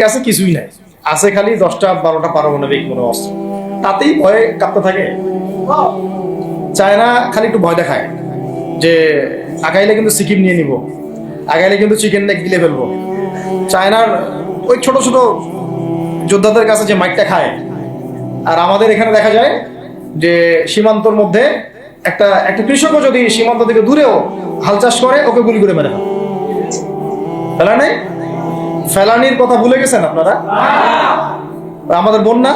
কাছে কিছুই নাই, আছে খালি 10টা 12টা পারমাণবিক কোনো অস্ত্র, তাতেই ভয়ে কাঁপতে থাকে। চায়না খালি একটু ভয় দেখায় যে আগাইলে কিন্তু সিকিম নিয়ে নিব, আগাইলে কিন্তু চিকেন নেক গিলে ফেলবো। চায়নার ওই ছোট ছোট যোদ্ধাদের কাছে যে মাইকটা খায়, আর আমাদের এখানে দেখা যায় যে সীমান্তর মধ্যে একটা একটা কৃষকও যদি সীমান্ত থেকে দূরেও হাল চাষ করে, ওকে গুলি করে মেরে ফেলা নেই। ফেলানির কথা ভুলে গেছেন আপনারা? আমাদের বন্যা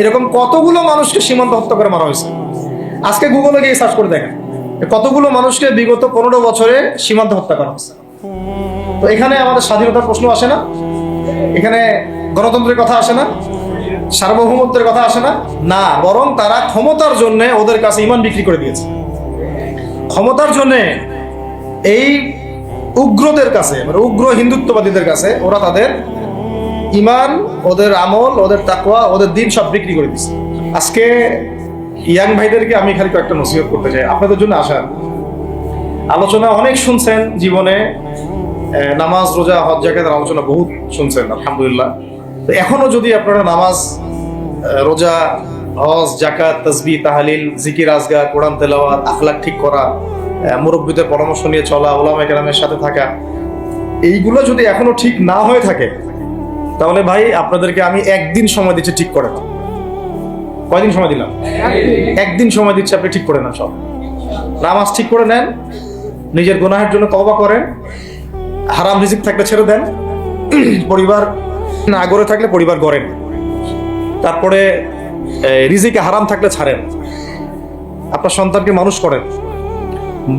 এরকম কতগুলো মানুষকে সীমান্ত হত্যা করে মারা হয়েছে। আজকে গুগলে গিয়ে সার্চ করে দেখেন কতগুলো মানুষকে বিগত 15 বছরে সীমান্ত হত্যা করা হয়েছে। তো এখানে আমাদের স্বাধীনতার প্রশ্ন আসে না, এখানে গণতন্ত্রের কথা আসে না, সার্বভৌমত্বের কথা আসে না, না, বরং তারা ক্ষমতার জন্য ওদের কাছে ইমান বিক্রি করে দিয়েছে। ক্ষমতার জন্য এই উগ্রদের কাছে, মানে উগ্র হিন্দুত্ববাদীদের কাছে ওরা তাদের ইমান, ওদের আমল, ওদের তাকওয়া, ওদের দিন সব বিক্রি করে দিচ্ছে। আজকে ইয়াং ভাইদেরকে আমি খালি কয়েকটা নসিহত করতে চাই, আপনাদের জন্য আসার আলোচনা অনেক শুনছেন জীবনে, নামাজ রোজা হজ জাকাতের আলোচনা বহুত শুনছেন আলহামদুলিল্লাহ। তো এখনো যদি আপনারা নামাজ রোজা হজ জাকাত তাসবিহ তাহলিল জিকির আজগার কোরআন তেলাওয়াত আখলাক ঠিক করা, মুরব্বীদের পরামর্শ নিয়ে চলা, ওলামা কেরামের সাথে থাকা, এইগুলো যদি এখনো ঠিক না হয়ে থাকে, তাহলে ভাই আপনাদেরকে আমি একদিন সময় দিচ্ছি ঠিক করে না। কয়দিন সময় দিলাম? একদিন সময় দিচ্ছি, আপনি ঠিক করে নেন সব। নামাজ ঠিক করে নেন, নিজের গুনাহের জন্য তওবা করেন, হারাম রিজিক থাকলে ছেড়ে দেন, পরিবার না গড়ে থাকলে পরিবার গড়েন, তারপরে রিজিকে হারাম থাকলে ছাড়েন, আপনার সন্তানকে মানুষ করেন,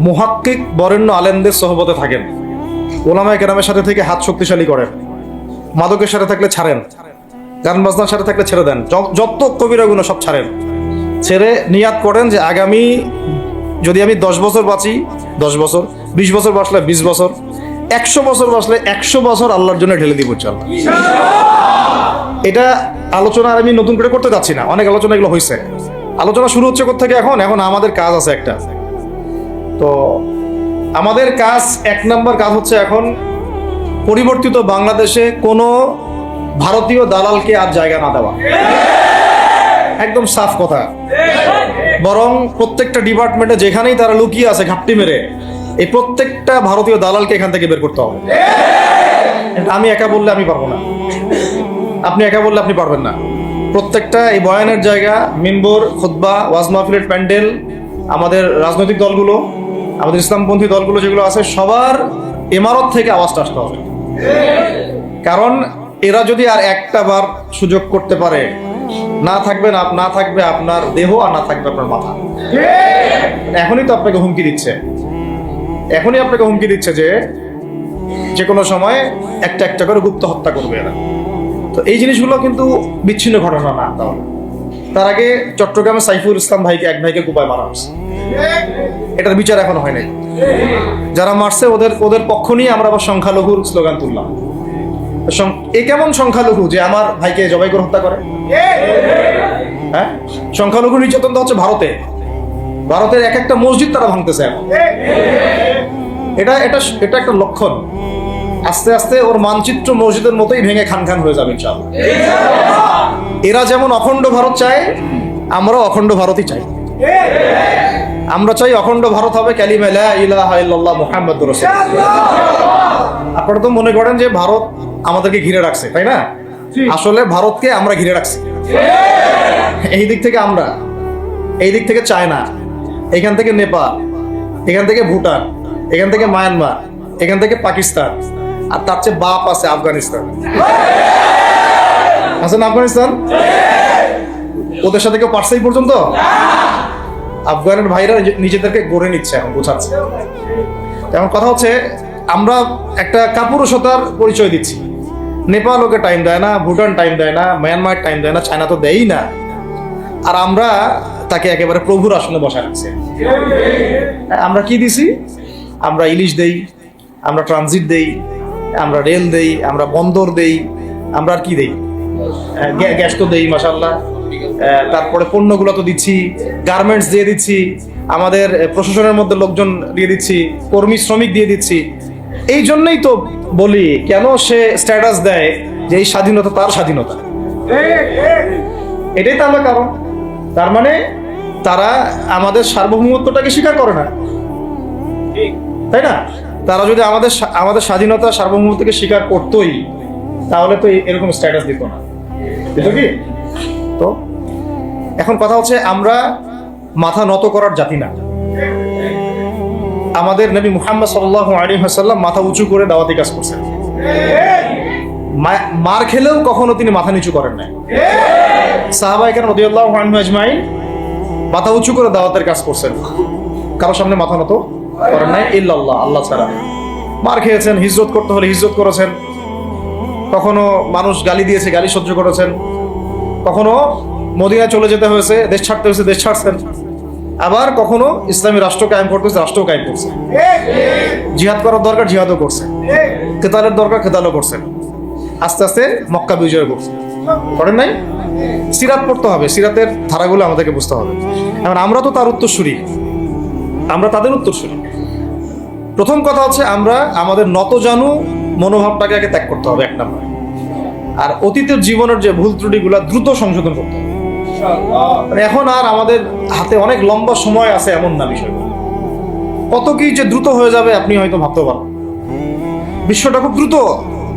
মুহাক্কিক বরেণ্য আলেমদের সোহবতে থাকেন, ওলামায়ে কেরামের সাথে থেকে হাত শক্তিশালী করেন, মাদকের সাথে থাকলে ছাড়েন, গান বাজনার সাথে থাকলে ছেড়ে দেন, যত কবিরা গুনাহ সব ছাড়েন। ছেড়ে নিয়াত করেন যে আগামী যদি আমি 10 বছর বাঁচি 10 বছর, 20 বছর বাঁচলে 20 বছর, 100 বছর বাঁচলে 100 বছর আল্লাহর জন্য ঢেলে দিব ইনশাআল্লাহ। এটা আলোচনা আমি নতুন করে করতে যাচ্ছি না, অনেক আলোচনা এগুলো হয়েছে। আলোচনা শুরু হচ্ছে কোথা থেকে? এখন আমাদের কাজ আছে একটা। তো আমাদের কাজ, 1 নম্বর কাজ হচ্ছে এখন পরিবর্তিত বাংলাদেশে কোনো ভারতীয় দালালকে আর জায়গা না দেওয়া। একদম সাফ কথা। বরং প্রত্যেকটা ডিপার্টমেন্টে যেখানেই তারা লুকিয়ে আছে ঘাপটি মেরে, এই প্রত্যেকটা ভারতীয় দালালকে এখান থেকে বের করতে হবে। আমি একা বললে আমি পারবো না, আপনি একা বললে আপনি পারবেন না। প্রত্যেকটা এই বয়ানের জায়গা, মিম্বর, খুতবা, ওয়াজ মাহফিলের প্যান্ডেল, আমাদের রাজনৈতিক দলগুলো, আমাদের ইসলামপন্থী দলগুলো যেগুলো আছে, সবার ইমারত থেকে আওয়াজটা আসতে হবে। কারণ এরা যদি আর একটা বার সুযোগ করতে পারে, না থাকবে আপনার দেহ, আর না থাকবে আপনার মাথা। এখনই তো আপনাকে হুমকি দিচ্ছে, যে কোনো সময় একটা করে গুপ্ত হত্যা করবে এরা। তো এই জিনিসগুলো কিন্তু বিচ্ছিন্ন ঘটনা না। তার আগে চট্টগ্রামে সাইফুল ইসলাম এক ভাইকে কুপায় মারা হয়েছে, এটার বিচার এখনো হয় নাই। যারা মারছে ওদের পক্ষ নিয়ে আমরা আবার সংখ্যালঘুর স্লোগান তুললাম। এ কেমন সংখ্যালঘু যে আমার ভাইকে জবাই করে হত্যা করে? হ্যাঁ, সংখ্যালঘু নির্যাতন তো হচ্ছে ভারতের এক একটা মসজিদ তারা ভাঙতেছে এখন। এটা একটা লক্ষণ। আস্তে আস্তে ওর মানচিত্র মসজিদের মতোই ভেঙে খান হয়ে যাবে ইনশাআল্লাহ। এরা যেমন অখণ্ড ভারত চায়, আমরাও অখণ্ড ভারতই চাই। আমরা চাই অখণ্ড ভারত হবে কালিমা লা ইলাহা ইল্লাল্লাহ মুহাম্মাদুর রাসূলুল্লাহ। আপনারা তো মনে করেন যে ভারত আমাদেরকে ঘিরে রাখছে, তাই না? আসলে ভারতকে আমরা ঘিরে রাখছি। এই দিক থেকে আমরা, এই দিক থেকে চায়না, এখান থেকে নেপাল, এখান থেকে ভুটান, এখান থেকে মায়ানমার, এখান থেকে পাকিস্তান, আর তার চেয়ে বাপ আছে আফগানিস্তান। আছে না আফগানিস্তান? ওদের সাথে কেউ পারছে এই পর্যন্ত? আফগানের ভাইরা নিজেদেরকে গড়ে নিচ্ছে, এখন বোঝাচ্ছে। এখন কথা হচ্ছে, আমরা একটা কাপুরুষতার পরিচয় দিচ্ছি। নেপাল ওকে টাইম দেয় না, ভুটান টাইম দেয় না, মায়ানমার টাইম দেয় না, চায়না তো দেয়ই না, আর আমরা তাকে একেবারে প্রভুর আসনে বসায় রাখছি। আমরা কি দিছি? আমরা ইলিশ দেই, আমরা ট্রানজিট দেই, আমরা রেল দেই, আমরা বন্দর দেই, আমরা আর কি দেই? গ্যাস তো দেই মাশাআল্লাহ, তারপরে পণ্যগুলো তো দিচ্ছি, গার্মেন্টস দিয়ে দিচ্ছি, আমাদের প্রশাসনের মধ্যে লোকজন দিয়ে দিচ্ছি, কর্মী শ্রমিক দিয়ে দিচ্ছি। এই জন্যই তো বলি, কেন সে স্ট্যাটাস দেয় যে এই স্বাধীনতা তার স্বাধীনতা, এটাই তো আমরা কারণ। তার মানে তারা আমাদের সার্বভৌমত্বটাকে স্বীকার করে না, তাই না? তারা যদি আমাদের স্বাধীনতা সার্বভৌমত্বকে স্বীকার করতোই, তাহলে তো এরকম স্ট্যাটাস দিত না, দিত কি? তো এখন কথা হচ্ছে, আমরা মাথা নত করার জাতি না। আমাদের নবী মুহাম্মদ সাল্লাল্লাহু আলাইহি ওয়াসাল্লাম মাথা উঁচু করে দাওয়াতি কাজ করছেন। মার খেলেও কখনো তিনি মাথা নিচু করেন নাই। সাহাবায়ে কেরাম রাদিয়াল্লাহু আনহুম আজমাইন মাথা উঁচু করে দাওয়াতের কাজ করছেন, কারোর সামনে মাথা নত করেন নাই ইল্লাল্লাহ, আল্লাহ ছাড়া। মার খেয়েছেন, হিজরত করতে হলে হিজরত করেছেন, কখনো মানুষ গালি দিয়েছে, গালি সহ্য করেছেন, কখনো মদিনায় চলে যেতে হয়েছে, দেশ ছাড়তে হয়েছে, দেশ ছাড়ছেন, আবার কখনো ইসলামী রাষ্ট্র কায়েম করতে হয়েছে, রাষ্ট্রও কায়েম করছে। জিহাদ করার দরকার, জিহাদও করছে, কেতালের দরকার, কেতালও করছেন। আস্তে আস্তে মক্কা বিজয় করছে, করেন নাই? সিরাত পড়তে হবে, সিরাতের ধারাগুলো আমাদেরকে বুঝতে হবে। এখন আমরা তো তার উত্তরসূরি, আমরা তাদের উত্তরসূরি। প্রথম কথা হচ্ছে, আমরা আমাদের নতজানু মনোভাবটাকে আগে ত্যাগ করতে হবে, এক নম্বর। আর অতীতের জীবনের যে ভুল ত্রুটিগুলা দ্রুত সংশোধন করতে হবে। মানে এখন আর আমাদের হাতে অনেক লম্বা সময় আছে এমন না বিষয়গুলো। কত কি যে দ্রুত হয়ে যাবে আপনি হয়তো ভাবতে পারেন। বিশ্বটা খুব দ্রুত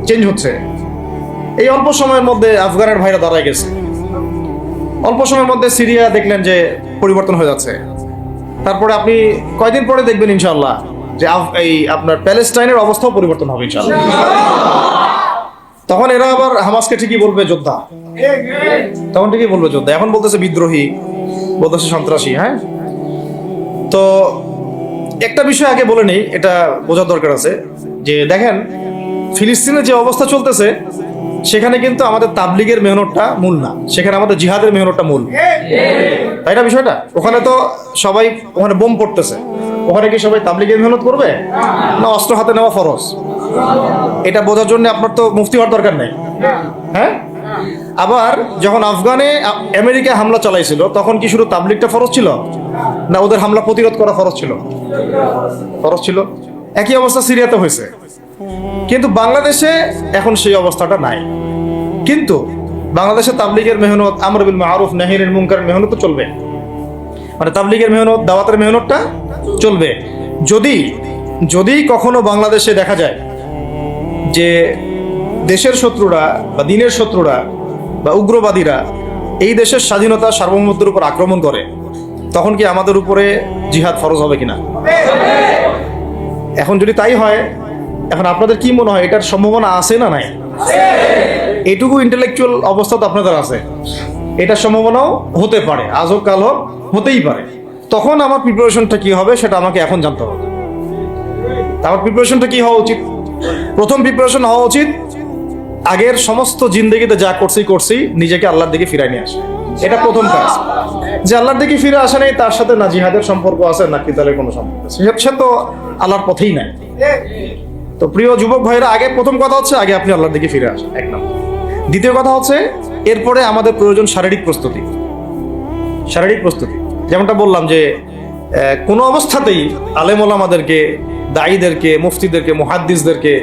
চেঞ্জ হচ্ছে। এই অল্প সময়ের মধ্যে আফগানের ভাইরা দাঁড়ায় গেছে, অল্প সময়ের মধ্যে সিরিয়া দেখলেন যে পরিবর্তন হয়ে যাচ্ছে। তারপরে আপনি কয়দিন পরে দেখবেন ইনশাআল্লাহ যে এই আপনার প্যালেস্টাইনের অবস্থাও পরিবর্তন হবে ইনশাআল্লাহ। তখন এরা আবার হামাসকে ঠিকই বলবে যোদ্ধা, তখন ঠিকই বলবে যোদ্ধা। এখন বলতেছে বিদ্রোহী, বলতেছে সন্ত্রাসী। হ্যাঁ, তো একটা বিষয় আগে বলে নেই, এটা বোঝার দরকার আছে যে দেখেন, ফিলিস্তিনের যে অবস্থা চলতেছে সেখানে কিন্তু আমাদের তাবলিগের মেহনতটা মূল না, সেখানে আমাদের জিহাদের মেহনতটা মূল, তাই না? বিষয়টা ওখানে তো সবাই, ওখানে বোম পড়তেছে, ওখানে কি সবাই তাবলিগের মেহনত করবে না অস্ত্র হাতে নেওয়া ফরজ? এটা বোঝার জন্য আপনার তো মুফতি হওয়ার দরকার নেই। হ্যাঁ, আবার যখন আফগানে আমেরিকা হামলা চালাইছিল, তখন কি শুধু তাবলিগটা ফরজ ছিল না ওদের হামলা প্রতিরোধ করা ফরজ ছিল? ফরজ ছিল। একই অবস্থা সিরিয়াতে হয়েছে, কিন্তু বাংলাদেশে এখন সেই অবস্থাটা নাই। কিন্তু বাংলাদেশে তাবলিগের মেহনত, আমর বিল মারুফ নাহির মুনকারের মেহনত তো চলবে, মানে তাবলিগের মেহনত, দাওয়াতের মেহনতটা চলবে। যদি কখনো বাংলাদেশে দেখা যায় যে দেশের শত্রুরা বা দিনের শত্রুরা বা উগ্রবাদীরা এই দেশের স্বাধীনতা সার্বভৌমত্বের উপর আক্রমণ করে, তখন কি আমাদের উপরে জিহাদ ফরজ হবে কিনা? এখন যদি তাই হয়, এখন আপনাদের কি মনে হয় এটার সম্ভাবনা আছে না নাই? এটুকু ইন্টেলেকচুয়াল অবস্থা তো আপনাদের আছে, এটার সম্ভাবনাও হতে পারে, আজ হোক কাল হোক, হতেই পারে। তখন আমার প্রিপারেশনটা কি হবে সেটা আমাকে এখন জানতে হবে। আমার প্রিপারেশনটা কি হওয়া উচিত? প্রথম প্রিপারেশন হওয়া উচিত, আগের সমস্ত জিন্দেগিতে যা করছি নিজেকে আল্লাহর দিকে ফিরাই নিয়ে আসে। এটা প্রথম কাজ। যে আল্লাহর দিকে ফিরে আসে নাই, তার সাথে না জিহাদের সম্পর্ক আছে না কিতালের কোনো সম্পর্ক আছে, সে তো আল্লাহর পথেই নাই। তো প্রিয় যুবক ভাইরা, আগে প্রথম কথা হচ্ছে আগে আপনি আল্লাহর দিকে ফিরে আসেন, এক নম্বর। দ্বিতীয় কথা হচ্ছে, এরপরে আমাদের প্রয়োজন শারীরিক প্রস্তুতি। শারীরিক প্রস্তুতি যেমনটা বললাম যে কোনো অবস্থাতেই আলেম ওলামাদেরকে, দায়ীদেরকে, মুফতিদেরকে, মুহাদ্দিসদেরকে,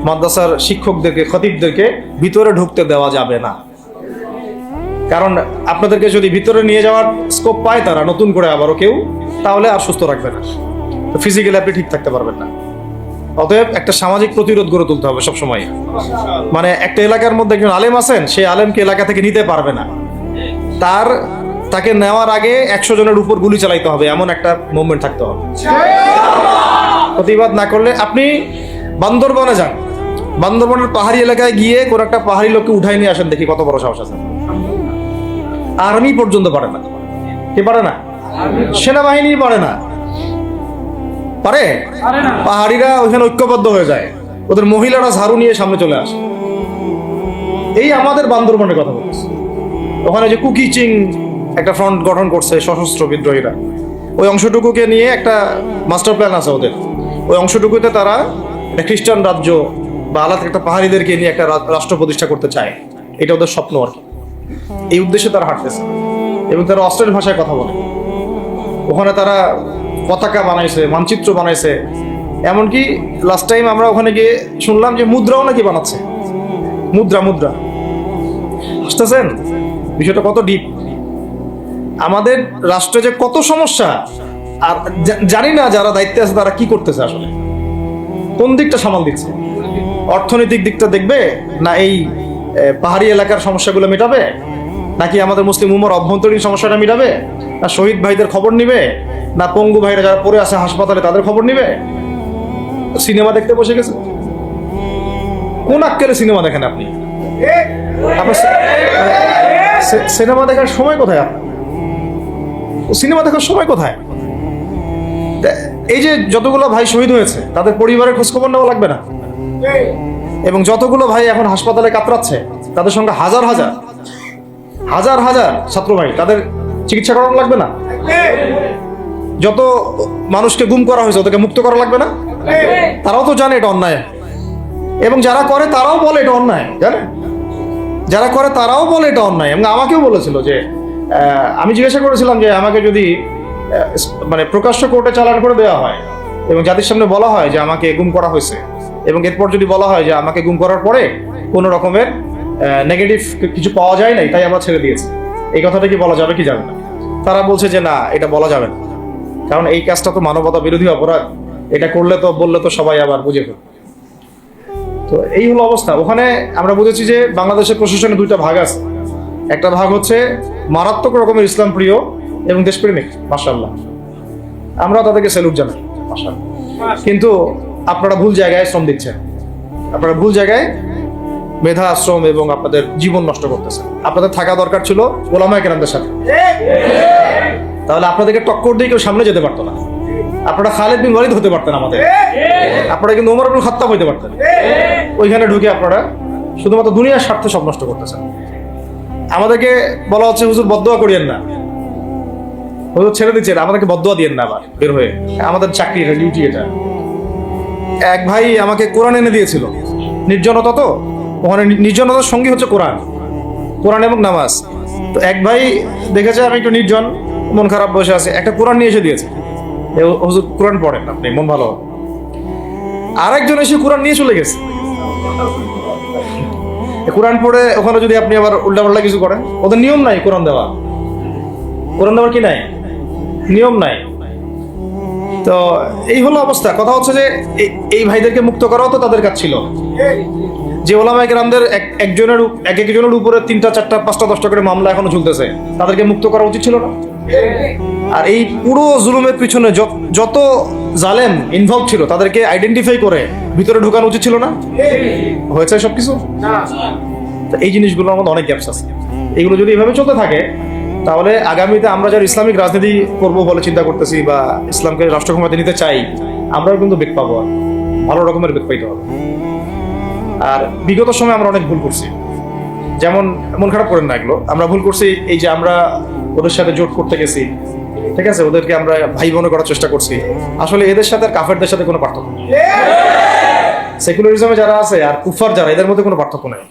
মাদ্রাসার শিক্ষকদেরকে, খতিবদেরকে ভিতরে ঢুকতে দেওয়া যাবে না। কারণ আপনাদেরকে যদি ভিতরে নিয়ে যাওয়ার স্কোপ পায় তারা নতুন করে আবারও কেউ, তাহলে আর সুস্থ রাখবে না, ফিজিক্যালি আপনি ঠিক থাকতে পারবেন না। অতএব একটা সামাজিক প্রতিরোধ গড়ে তুলতে হবে সবসময়। মানে একটা এলাকার মধ্যে একজন আলেম আছেন, সেই আলেমকে এলাকা থেকে নিতে পারবে না, তাকে নেওয়ার আগে 100 জনের উপর গুলি চালাইতে হবে, এমন একটা মুভমেন্ট থাকতে হবে। প্রতিবাদ না করলে, আপনি বান্দরবনে যান, বান্দরবনের পাহাড়ি এলাকায় গিয়ে কোন একটা পাহাড়ি লোককে উঠাই নিয়ে আসেন, দেখি কত বড় সাহস আছে। আর্মি পর্যন্ত পারে না। কে পারে না? সেনাবাহিনী পারে না। পারে? পাহাড়িরা ওইখানে ঐক্যবদ্ধ হয়ে যায়, ওদের মহিলারা ঝাড়ু নিয়ে সামনে চলে আসে। এই আমাদের বান্দরবনের কথা বলছি, ওখানে যে কুকিচিং একটা ফ্রন্ট গঠন করছে সশস্ত্র বিদ্রোহীরা, ওই অংশটুকুকে নিয়ে একটা মাস্টার প্ল্যান আছে ওদের। ওই অংশটুকুতে তারা একটা খ্রিস্টান রাজ্য বা আলাদা একটা পাহাড়িদেরকে নিয়ে একটা রাষ্ট্র প্রতিষ্ঠা করতে চায়, এটা ওদের স্বপ্ন আর কি। এই উদ্দেশ্যে তারা হাঁটতেছে এবং তারা অস্ট্রেল ভাষায় কথা বলে। ওখানে তারা পতাকা বানাইছে, মানচিত্র বানাইছে, এমনকি লাস্ট টাইম আমরা ওখানে গিয়ে শুনলাম যে মুদ্রাও নাকি বানাচ্ছে, মুদ্রা বুঝতেছেন বিষয়টা কত ডিপ। আমাদের রাষ্ট্রে যে কত সমস্যা, আর জানি না যারা দায়িত্বে আছে তারা কি করতেছে, আসলে কোন দিকটা সামাল দিচ্ছে। অর্থনৈতিক দিকটা দেখবে না এই পাহাড়ি এলাকার সমস্যাগুলো মেটাবে, নাকি আমাদের মুসলিম উম্মার অভ্যন্তরীণ সমস্যাটা মেটাবে, না শহীদ ভাইদের খবর নিবে, না পঙ্গু ভাইরা যারা পড়ে আছে হাসপাতালে তাদের খবর নিবে? সিনেমা দেখতে বসে গেছে। কোন আক্কেলে সিনেমা দেখেন আপনি? আপনার সিনেমা দেখার সময় কোথায়? আপনার সিনেমা দেখার সময় কোথায়? এই যে যতগুলো ভাই শহীদ হয়েছে তাদের পরিবারের খোঁজখবর নেওয়া লাগবে না? এবং যতগুলো ভাই এখন হাসপাতালে কাতরাচ্ছে তাদের সঙ্গে হাজার হাজার ছাত্র ভাই, তাদের চিকিৎসা করানো লাগবে না? যত মানুষকে গুম করা হয়েছে ওদেরকে মুক্ত করা লাগবে না? তারাও তো জানে এটা অন্যায়, এবং যারা করে তারাও বলে এটা অন্যায়, জানে যারা করে তারাও বলে এটা অন্যায়। এবং আমাকেও বলেছিল যে আমি জিজ্ঞাসা করেছিলাম যে আমাকে যদি মানে প্রকাশ্য কোর্টে চালান করে দেওয়া হয় এবং জাতির সামনে বলা হয় যে আমাকে গুম করা হয়েছে, এবং এরপর যদি বলা হয় যে আমাকে গুম করার পরে কোনো রকমের নেগেটিভ কিছু পাওয়া যায় নাই তাই আমরা ছেড়ে দিয়েছি, এই কথাটা কি বলা যাবে কি যাবে না? তারা বলছে যে না, এটা বলা যাবে না, কারণ এই কাজটা তো মানবতা বিরোধী অপরাধ, এটা করলে তো বললে তো সবাই আবার বুঝে ফেলবে। তো এই হলো অবস্থা। ওখানে আমরা বুঝেছি যে বাংলাদেশের প্রশাসনে দুইটা ভাগ আছে। একটা ভাগ হচ্ছে মারাত্মক রকমের ইসলাম প্রিয় এবং দেশপ্রেমিক, মাশাআল্লাহ, আমরা তাদেরকে স্যালুট জানাই, মাশাআল্লাহ। কিন্তু আপনারা ভুল জায়গায় শ্রম দিচ্ছেন, আপনারা ভুল জায়গায় মেধা শ্রম এবং আপনাদের জীবন নষ্ট করতেছেন। আপনাদের থাকা দরকার ছিল ওলামায়ে কেরামদের সাথে, তাহলে আপনাদেরকে টক্কর দিয়ে কেউ সামনে যেতে পারতো না। আপনারা খালিদ বিন ওয়ালিদ হতে পারতেন আমাদের, আপনারা কিন্তু ওমর ইবনে খাত্তাব হতে পারতেন। ওইখানে ঢুকে আপনারা শুধুমাত্র দুনিয়ার স্বার্থে সব নষ্ট করতেছেন। আমাদেরকে বলা হচ্ছে হুজুর বদদোয়া করিয়েন না, হুজুর ছেড়ে দিচ্ছেন, আমাদেরকে বদদোয়া দিয়েন না আবার বের হয়ে। আমাদের চাকরি, এটা ডিউটি। এটা এক ভাই আমাকে কোরআন এনে দিয়েছিল, নির্জনতা, তো ওখানে নির্জনতার সঙ্গী হচ্ছে কোরআন এবং নামাজ। তো এক ভাই দেখেছে আমি একটু নির্জন, মন খারাপ বসে আছে, একটা কোরআন নিয়ে এসে দিয়েছে, হুজুর কোরআন পড়েন আপনি, মন ভালো হবে। আরেকজন এসে কোরআন নিয়ে চলে গেছে। কোরআন পড়ে ওখানে যদি আপনি আবার উল্টাপাল্টা কিছু করেন, ওদের নিয়ম নাই কোরআন দেওয়ার কি নাই, নিয়ম নাই। তো এই হলো অবস্থা। কথা হচ্ছে যে এই ভাইদেরকে মুক্ত করাও তো তাদের কাজ ছিল। যে ওলামায়ে কেরামদের একজনের উপরে 3টা 4টা 5টা 10টা করে মামলা এখনো চলতেছে, তাদেরকে মুক্ত করা উচিত ছিল না? আর এই পুরো জুলুমের পিছনে যত জালেম ইনভলভ ছিল তাদেরকে আইডেন্টিফাই করে ভিতরে ঢোকানো উচিত ছিল না? হয়েছে সবকিছু? তো এই জিনিসগুলোর মধ্যে অনেক গ্যাপস আছে। এগুলো যদি এভাবে চলতে থাকে তাহলে আগামীতে আমরা যারা ইসলামিক রাজনীতি করবো বলে চিন্তা করতেছি বা ইসলামকে রাষ্ট্র ক্ষমতায় নিতে চাই, আমরাও কিন্তু বেগ পাবো, আর ভালো রকমের বেগ পাইতে হবে। আর বিগত সময় আমরা অনেক ভুল করছি, যেমন মন খারাপ করেন না, এগুলো আমরা ভুল করছি। এই যে আমরা ওদের সাথে জোট করতে গেছি, ঠিক আছে, ওদেরকে আমরা ভাই বোন করার চেষ্টা করছি, আসলে এদের সাথে আর কাফেরদের সাথে কোনো পার্থক্য নেই। সেকুলারিজমে যারা আছে আর কুফার যারা, এদের মধ্যে কোনো পার্থক্য নেই।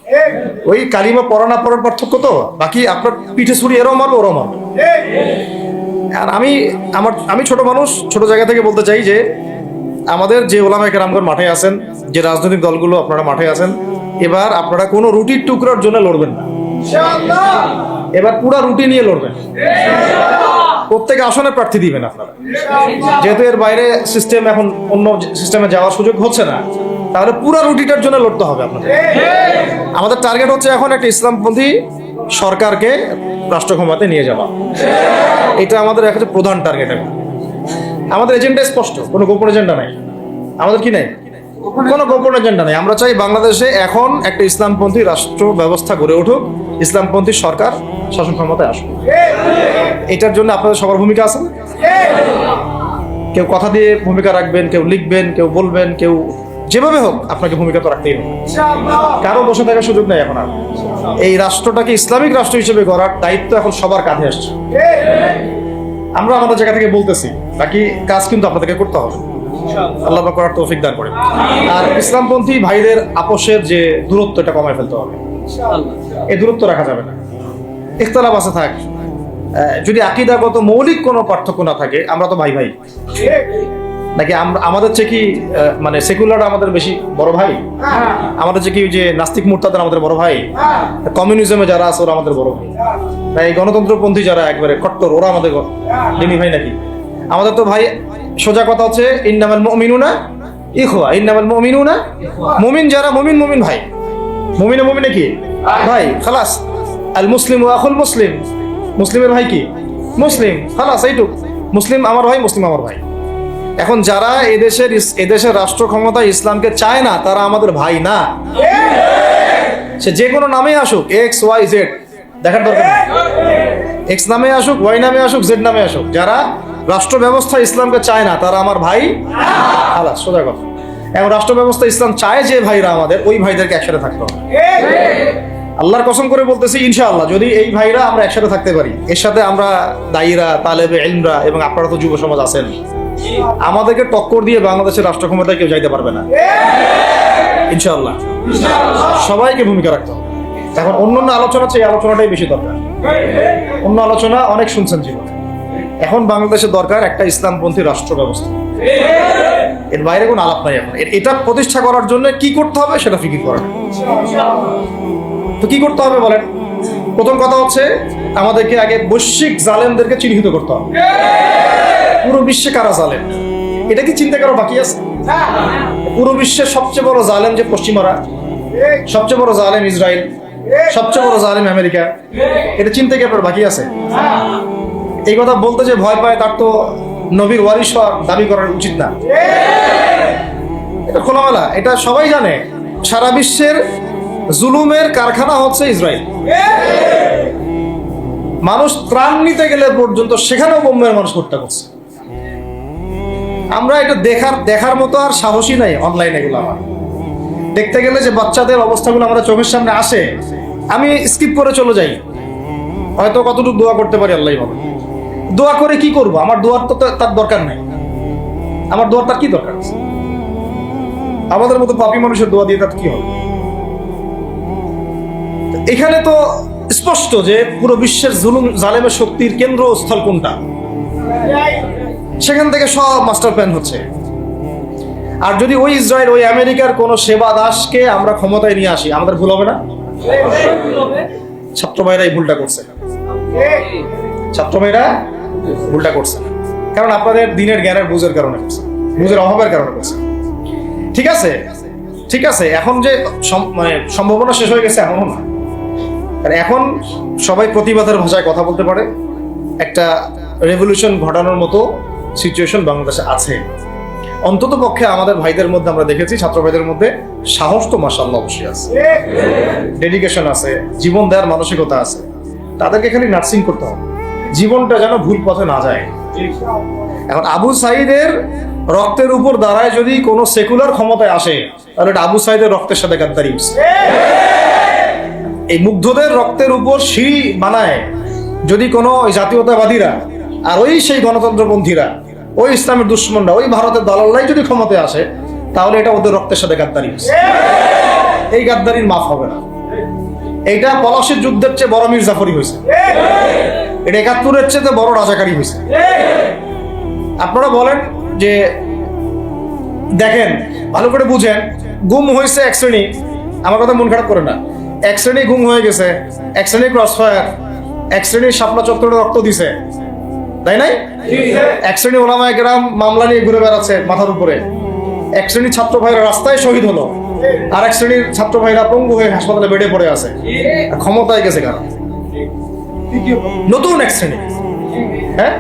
ওই কালিমা পড়া না পড়ার পার্থক্য, তো বাকি আপনার পিঠে ছুরি এরাও মারবে ওরাও মারবে। আর আমি ছোট মানুষ, ছোট জায়গা থেকে বলতে চাই যে আমাদের যে ওলামায়ে কেরামগণ মাঠে আছেন, যে রাজনৈতিক দলগুলো আপনারা মাঠে আছেন, এবার আপনারা কোনো রুটির টুকরার জন্য লড়বেন না, এবার পুরা রুটি নিয়ে লড়বেন। প্রত্যেক আসনে প্রার্থী দিবেন আপনারা, যেহেতু এর বাইরে সিস্টেম এখন অন্য সিস্টেমে যাওয়ার সুযোগ হচ্ছে না, তাহলে পুরা রুটিটার জন্য লড়তে হবে আপনাদের। আমাদের টার্গেট হচ্ছে এখন একটা ইসলামপন্থী সরকারকে রাষ্ট্র ক্ষমতায় নিয়ে যাওয়া, এটা আমাদের একটা প্রধান টার্গেট। আমাদের এজেন্ডা স্পষ্ট, কোনো গোপন এজেন্ডা নাই আমাদের। কি নাই? কোনো গোপন এজেন্ডা নাই। আমরা চাই বাংলাদেশে এখন একটা ইসলামপন্থী রাষ্ট্র ব্যবস্থা গড়ে উঠুক, ইসলামপন্থী সরকার শাসন ক্ষমতায় আসুক। এটার জন্য আপনাদের সবার ভূমিকা আছে। কেউ কথা দিয়ে ভূমিকা রাখবেন, কেউ লিখবেন, কেউ বলবেন, কেউ যেভাবে হোক আপনাকে ভূমিকা তো রাখতেই হবে। কারো বসে থাকার সুযোগ নেই এখন আর। এই রাষ্ট্রটাকে ইসলামিক রাষ্ট্র হিসেবে গড়ার দায়িত্ব এখন সবার কাঁধে আসছে। আমরা আমাদের জায়গা থেকে বলতেছি, বাকি কাজ কিন্তু আপনাদেরকে করতে হবে। আল্লাহ পাক করার তৌফিক দান করে। আর ইসলামপন্থী ভাইদের আপোষের যে দূরত্ব, এটা কমায় ফেলতে হবে। এই দূরত্ব রাখা যাবে না। ইখতিলাফ আছে থাক, যদি আকীদাগত মৌলিক কোনো পার্থক্য না থাকে, আমরা তো ভাই ভাই। নাকি আমাদের চেয়ে কি মানে সেকুলার আমাদের বেশি বড় ভাই? আমাদের চেয়ে কি যে নাস্তিক মুরতাদ আমাদের বড় ভাই? কমিউনিজমে যারা আছে ওরা আমাদের বড় ভাই? না এই গণতন্ত্রপন্থী যারা একবারে কট্টর ওরা আমাদের দিনী ভাই নাকি? আমাদের তো ভাই সোজা কথা হচ্ছে ইন্নামাল মুমিনুনা ইখওয়া, ইন্নামাল মুমিনুনা, মুমিন যারা মুমিন মুমিন ভাই, মুমিনে কি ভাই, খালাস। আল মুসলিম ওয়া আখুল মুসলিম, মুসলিমের ভাই কি মুসলিম, খালাস এইটুক। মুসলিম আমার ভাই, মুসলিম আমার ভাই। এখন যারা এদেশের রাষ্ট্র ক্ষমতায় ইসলামকে চায় না তারা আমাদের ভাই না। সে যে কোনো নামে আসুক, এক্স ওয়াই জেড, দেখার দরকার নেই। এক্স নামে আসুক, ওয়াই নামে আসুক, জেড নামে আসুক, যারা রাষ্ট্র ব্যবস্থা ইসলামকে চায় না তারা আমার ভাই, খালাস, সোজা কথা। এখন রাষ্ট্র ব্যবস্থা ইসলাম চায় যে ভাইরা আমাদের, ওই ভাইদেরকে একসাথে থাকতে হবে। আল্লাহর কসম করে বলতেছি ইনশাআল্লাহ যদি এই ভাইরা আমরা একসাথে থাকতে পারি, এর সাথে আমরা দায়ীরা, তালেবে ইলমরা এবং আপনারা তো যুব সমাজ আছেন, আমাদেরকে টক্কর দিয়ে বাংলাদেশের রাষ্ট্র ক্ষমতায় কেউ যাইতে পারবে না ইনশাআল্লাহ। সবাইকে ভূমিকা রাখতে হবে। এখন অন্য আলোচনা চেয়ে এই আলোচনাটাই বেশি দরকার। অন্য আলোচনা অনেক শুনছেন জীবনে, এখন বাংলাদেশের দরকার একটা ইসলামপন্থী রাষ্ট্র ব্যবস্থা। এর বাইরে কোনো আলাপ নাই। এখন এটা প্রতিষ্ঠা করার জন্য কি করতে হবে সেটা ফিকির করা। তো কি করতে হবে বলেন? প্রথম কথা হচ্ছে আমাদেরকে আগে বৈশ্বিক জালেমদেরকে চিহ্নিত করতে হবে। পুরো বিশ্বে কারা জালেম এটা কি চিন্তা করা বাকি আছে? পুরো বিশ্বের সবচেয়ে বড় জালেম যে পশ্চিমারা, সবচেয়ে বড় জালেম ইসরায়েল, সবচেয়ে বড় জালেম আমেরিকা, এটা চিন্তা কি আপনার বাকি আছে? এই কথা বলতে যে ভয় পায় তার তো নবীর ওয়ারিস দাবি করার উচিত না। এটা খোলামেলা, এটা সবাই জানে। সারা বিশ্বের জুলুমের কারখানা হচ্ছে ইসরায়েল। মানুষ ত্রাণ নিতে গেলে পর্যন্ত সেখানেও বোম্বের মানুষ হত্যা করছে। আমরা এটা দেখার মতো আর সাহসী নাই। অনলাইনে এগুলো আমার দেখতে গেলে যে বাচ্চাদের অবস্থাগুলো আমাদের চোখের সামনে আসে, আমি স্কিপ করে চলে যাই। হয়তো কতটুকু দোয়া করতে পারি আল্লাহ ভাবে। দোয়া করে কি করব? আমার দোয়ার তো তার দরকার নাই। আমার দোয়ার তার কি দরকার? আমাদের মতো পাপী মানুষের দোয়া দিয়ে তার কি হবে? এখানে তো স্পষ্ট যে পুরো বিশ্বের জুলুম জালেমের শক্তির কেন্দ্রস্থল কোনটা, সেখান থেকে সব মাস্টার প্ল্যান হচ্ছে। আর যদি ওই ইসরায়েল, ওই আমেরিকার কোন সেবা দাসকে আমরা ক্ষমতায় নিয়ে আসি, আমাদের ভুল হবে না? ছাত্র ভাইরা এই ভুলটা করছে। ছাত্র ভাইরা ভুলটা করছে কারণ আপনাদের দিনের জ্ঞানের বুঝের কারণে করছে, বুঝের অভাবের কারণে করছে। ঠিক আছে, ঠিক আছে। এখন যে মানে সম্ভাবনা শেষ হয়ে গেছে এমনও না। এখন সবাই প্রতিবাদের ভাষায় কথা বলতে পারে। একটা রেভলিউশন ঘটানোর মতো সিচুয়েশন বাংলাদেশে আছে। অন্তত পক্ষে আমাদের ভাইদের মধ্যে আমরা দেখেছি, ছাত্র ভাইদের মধ্যে সাহস তো মাশাআল্লাহ অবশ্যই আছে, ডেডিকেশন আছে, জীবন দেওয়ার মানসিকতা আছে। তাদেরকে খালি নার্সিং করতে হবে, জীবনটা যেন ভুল পথে না যায়। এখন আবু সাইদের রক্তের উপর দাঁড়ায় যদি কোনো সেকুলার ক্ষমতায় আসে, তাহলে এটা আবু সাইদের রক্তের সাথে গাদ্দারি হচ্ছে। এই মুগ্ধদের রক্তের উপর সিঁড়ি বানায় যদি কোনো জাতীয়তাবাদীরা আর ওই সেই গণতন্ত্রপন্থীরা, ওই ইসলামের দুশ্মনরা, ওই ভারতের দালাল্লাই যদি ক্ষমতায় আসে, তাহলে এটা ওদের রক্তের সাথে গাদ্দারি হচ্ছে। এই গাদ্দারির মাফ হবে না। এইটা পলাশির যুদ্ধের চেয়ে বড় মির্জাফরি হয়েছে, এটা ৭১-এর চেয়ে বড় রাজাকারী হয়েছে। আপনারা বলেন যে দেখেন, ভালো করে বুঝেন, গুম হয়েছে এক শ্রেণী, আমার কথা মন খারাপ করে না, এক শ্রেণী গুম হয়ে গেছে, এক শ্রেণী ক্রসফায়ার, এক শ্রেণীর শাপলা চত্বরে রক্ত দিছে, তাই নাই? এক শ্রেণী ওলামায়ে কেরাম মামলা নিয়ে ঘুরে বেড়াচ্ছে মাথার উপরে, এক শ্রেণীর ছাত্র ভাইরা রাস্তায় শহীদ হলো, আর এক শ্রেণীর ছাত্র ভাইরা পঙ্গু হয়ে হাসপাতালে বেডে পড়ে আছে। ক্ষমতায় গেছে কারা? নতুন এক শ্রেণী। হ্যাঁ,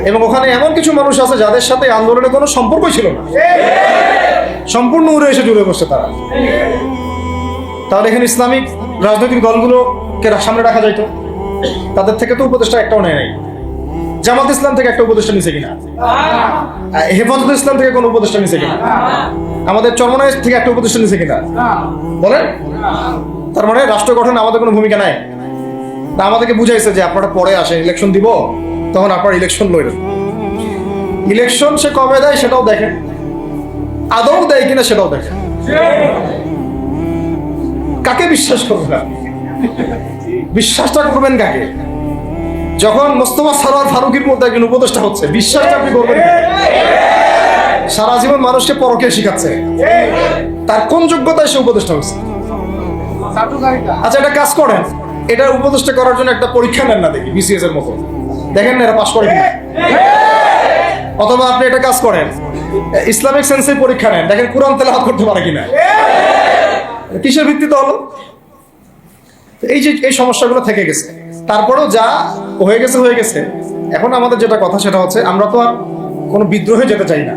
এবং ওখানে এমন কিছু মানুষ আছে যাদের সাথে আন্দোলনের কোনো সম্পর্কই ছিল না, সম্পূর্ণ উড়ে এসে জুড়ে বসছে তারা। তাহলে এখানে ইসলামিক রাজনৈতিক দলগুলোকে সামনে রাখা যাইতো, তাদের থেকে তো উপদেষ্টা একটাও নেয় নাই। জামাত ইসলাম থেকে একটা উপদেষ্টা নিছে কিনা? হেফাজত ইসলাম থেকে কোনো উপদেষ্টা নিছে কিনা? আমাদের চরমনাই থেকে একটা উপদেষ্টা নিছে কিনা বলেন? তার মানে রাষ্ট্র গঠনে আমাদের কোনো ভূমিকা নাই। তা আমাদেরকে বুঝাইছে যে আপনারা পরে আসেন, ইলেকশন দিব, তখন আপনারা ইলেকশন লড়বেন। ইলেকশন সে কবে দেয় সেটাও দেখেন, আদৌ দেয় কিনা সেটাও দেখেন। কাকে বিশ্বাস করবেন? বিশ্বাসটা করবেন কাকে? যখন মোস্তফা সরোয়ার ফারুকীর মধ্যে একজন উপদেষ্টা হচ্ছে, বিশ্বাসটা আপনি করবেন? সারা জীবন মানুষকে পরকে শিখাচ্ছে, তার কোন যোগ্যতায় সে উপদেষ্টা হচ্ছে? আচ্ছা, একটা কাজ করেন, এটা উপদেষ্টা করার জন্য একটা পরীক্ষা নেন না, দেখি বিসিএস এর মতো, দেখেন না এরা পাস করে কিনা। অথবা আপনি একটা কাজ করেন, ইসলামিক সেন্সে পরীক্ষা নেন, দেখেন কোরআন তেলাওয়াত করতে পারে কিনা। কিসের ভিত্তিতে হলো? এই যে এই সমস্যাগুলো থেকে গেছে, তারপরেও যা হয়ে গেছে হয়ে গেছে। এখন আমাদের যেটা কথা সেটা হচ্ছে, আমরা তো আর কোনো বিদ্রোহে যেতে চাই না,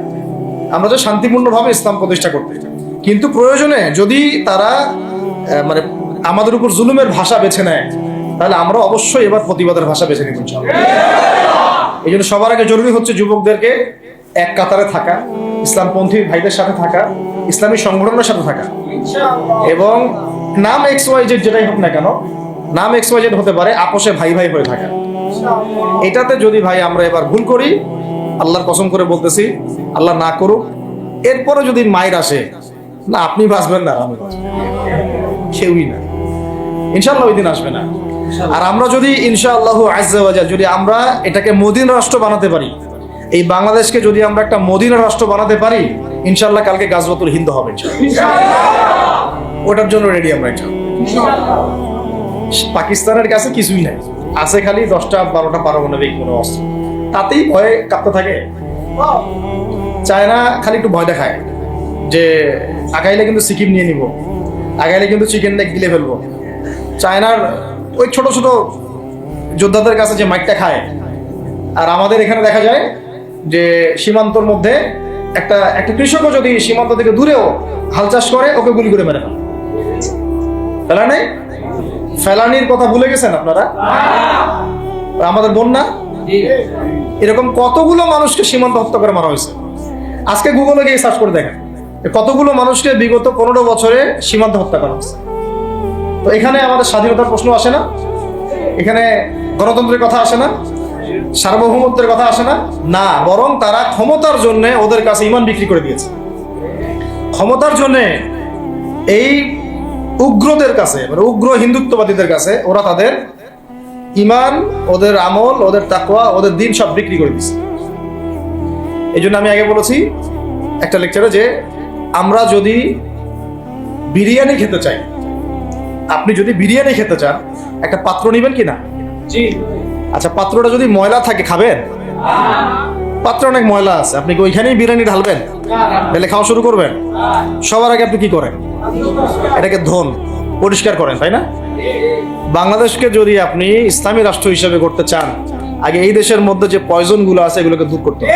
আমরা যে শান্তিপূর্ণভাবে ইসলাম প্রতিষ্ঠা করতে চাই। কিন্তু প্রয়োজনে যদি তারা মানে আমাদের উপর জুলুমের ভাষা বেছে নেয়, তাহলে আমরা অবশ্যই এবার প্রতিবাদের ভাষা বেছে নিব। এই জন্য সবার আগে জরুরি হচ্ছে যুবকদেরকে এক কাতারে থাকা, ইসলামপন্থী ভাইদের সাথে থাকা, ইসলামী সংগঠনের সাথে থাকা, এবং নাম XYZ যেটাই হোক না কেন, নাম XYZ হতে পারে, আপোষে ভাই ভাই হয়ে থাকা। এটাতে যদি ভাই আমরা এবার ভুল করি, আল্লাহর কসম করে বলতেছি, আল্লাহ না করুক, এরপরে যদি মায়ের আসে, না আপনি বাঁচবেন না, আমি কেউই না, ইনশাআল্লাহ ওই দিন আসবে না। আর আমরা যদি ইনশাআল্লাহু আজ্জা ওয়া জাল যদি আমরা এটাকে মদিনা রাষ্ট্র বানাতে পারি, এই বাংলাদেশকে যদি আমরা একটা মদিনা রাষ্ট্র বানাতে পারি, ইনশাআল্লাহ কালকে গাজওয়াতুল হিন্দ হবে ওটার জন্য রেডি আমরা। পাকিস্তানের কাছে কিছুই নাই, আছে খালি 10টা 12টা পারমাণবিক কোনো অস্ত্র, তাতেই ভয়ে কাঁপতে থাকে। চায়না খালি একটু ভয় দেখায় যে আগাইলে কিন্তু সিকিম নিয়ে নিব, আগাইলে কিন্তু চিকেন নেক গিলে ফেলবো। চায়নার ওই ছোট ছোট যোদ্ধাদের কাছে যে মাইকটা খায়, আর আমাদের এখানে দেখা যায় যে সীমান্তর মধ্যে একটা একটা কৃষকও যদি সীমান্ত থেকে দূরেও হাল চাষ করে, ওকে গুলি করে মেরে ফেলা নেই। ফেলানির কথা ভুলে গেছেন আপনারা? আমাদের বন্যা, এরকম কতগুলো মানুষকে সীমান্ত হত্যা করে মারা হয়েছে। আজকে গুগলে গিয়ে সার্চ করে দেখেন কতগুলো মানুষকে বিগত 15 বছরে সীমান্ত হত্যা করা হয়েছে। তো এখানে আমাদের স্বাধীনতার প্রশ্ন আসে না, এখানে গণতন্ত্রের কথা আসে না, সার্বভৌমত্বের কথা আসে না, না, বরং তারা ক্ষমতার জন্য ওদের কাছে ঈমান বিক্রি করে দিয়েছে। ক্ষমতার জন্য এই উগ্রদের কাছে, মানে উগ্র হিন্দুত্ববাদীদের কাছে ওরা তাদের ঈমান, ওদের আমল, ওদের তাকওয়া, ওদের দ্বীন সব বিক্রি করে দিয়েছে। এই জন্য আমি আগে বলেছি একটা লেকচারে যে আমরা যদি বিরিয়ানি খেতে চাই, আপনি যদি বিরিয়ানি খেতে চান, একটা পাত্র নিবেন কিনা? জি। আচ্ছা, পাত্রটা যদি ময়লা থাকে খাবেন? পাত্র অনেক ময়লা আছে, আপনি কি ওইখানেই বিরিয়ানি ঢালবেন? তাহলে খাওয়া শুরু করবেন? সবার আগে আপনি কি করেন? এটাকে ধোন, পরিষ্কার করেন, তাই না? বাংলাদেশকে যদি আপনি ইসলামী রাষ্ট্র হিসেবে করতে চান, আগে এই দেশের মধ্যে যে পয়জন গুলো আছে এগুলোকে দূর করতে হবে,